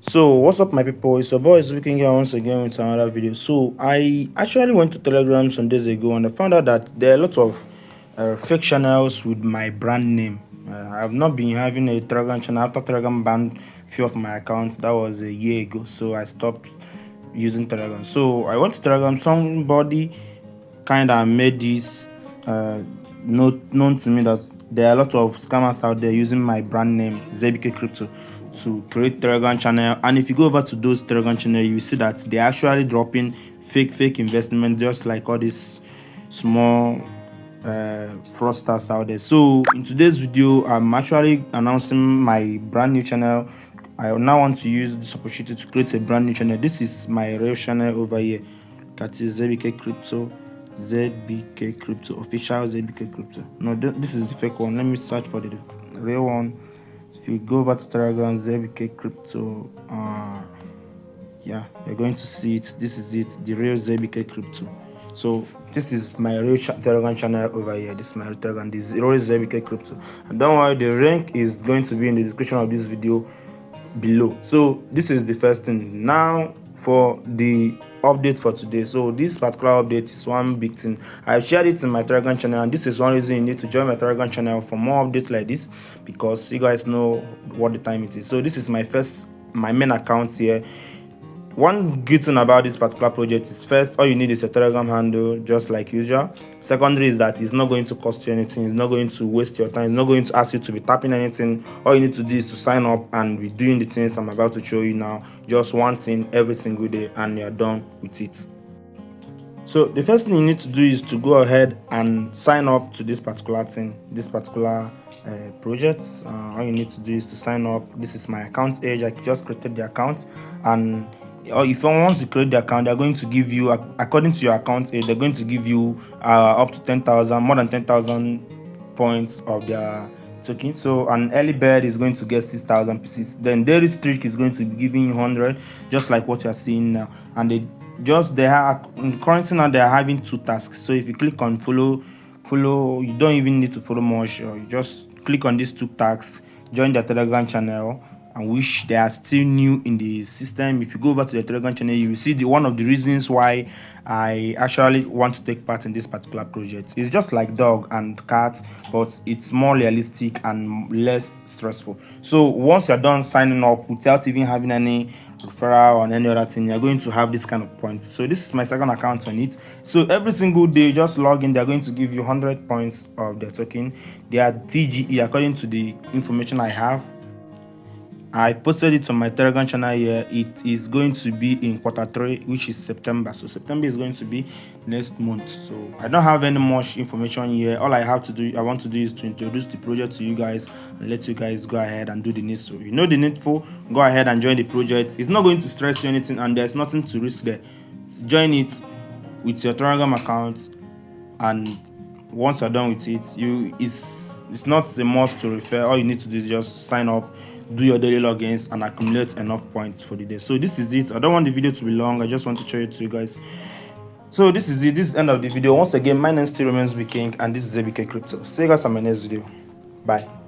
So what's up, my people? It's your boy speaking here once again with another video. So I actually went to Telegram some days ago and I found out that there are a lot of fake channels with my brand name. I've not been having a Telegram channel after Telegram banned few of my accounts. That was a year ago, so I stopped using Telegram. So I went to Telegram. Somebody kind of made this known to me that there are a lot of scammers out there using my brand name ZBK Crypto to create Telegram channel. And if you go over to those Telegram channel, you see that they're actually dropping fake investment, just like all these small fraudsters out there. So in today's video, I'm actually announcing my brand new channel. I now want to use this opportunity to create a brand new channel. This is my real channel over here. That is ZBK Crypto, ZBK Crypto, official ZBK Crypto. No, this is the fake one. Let me search for the real one. If you go over to Telegram, ZBK Crypto, yeah, you're going to see it. This is it, the real ZBK Crypto. So this is my real Telegram channel over here. This is my real Telegram. This is real ZBK Crypto. And don't worry, the link is going to be in the description of this video below. So this is the first thing. Now for the update for today. So this particular update is one big thing. I've shared it in my Telegram channel, and this is one reason you need to join my Telegram channel for more updates like this, because you guys know what the time it is. So this is my main account here. One good thing about this particular project is, first, all you need is a Telegram handle, just like usual. Secondary is that it's not going to cost you anything. It's not going to waste your time. It's not going to ask you to be tapping anything. All you need to do is to sign up and be doing the things I'm about to show you now. Just one thing every single day, and you're done with it. So the first thing you need to do is to go ahead and sign up to this particular thing, this particular project. All you need to do is to sign up. This is my account age. I just created the account, and or if someone wants to create the account, they're going to give you, according to your account age, they're going to give you up to 10,000, more than 10,000 points of their token. So an early bird is going to get 6,000 pieces. Then daily streak is going to be giving you 100, just like what you're seeing now. And they currently now they're having 2 tasks. So if you click on follow, you don't even need to follow much, or you just click on these 2 tasks, join the Telegram channel, and which they are still new in the system. If you go over to the Telegram channel, you will see one of the reasons why I actually want to take part in this particular project. It's just like dog and cat, but it's more realistic and less stressful. So once you're done signing up without even having any referral or any other thing, you're going to have this kind of points. So this is my second account on it. So every single day, just log in, they're going to give you 100 points of their token. They are TGE according to the information I have. I posted it on my Telegram channel here. It is going to be in Q3, which is September. So September is going to be next month. So I don't have any much information here. All I want to do is to introduce the project to you guys and let you guys go ahead and do the needful. You know the needful, go ahead and join the project. It's not going to stress you anything, and there's nothing to risk there. Join it with your Telegram account, and once you're done with it, it's not a must to refer. All you need to do is just sign up, do your daily logins, and accumulate enough points for the day. So this is it. I don't want the video to be long. I just want to show it to you guys. So this is it. This is the end of the video. Once again, my name still remains King, and this is ZBK Crypto. See you guys on my next video. Bye.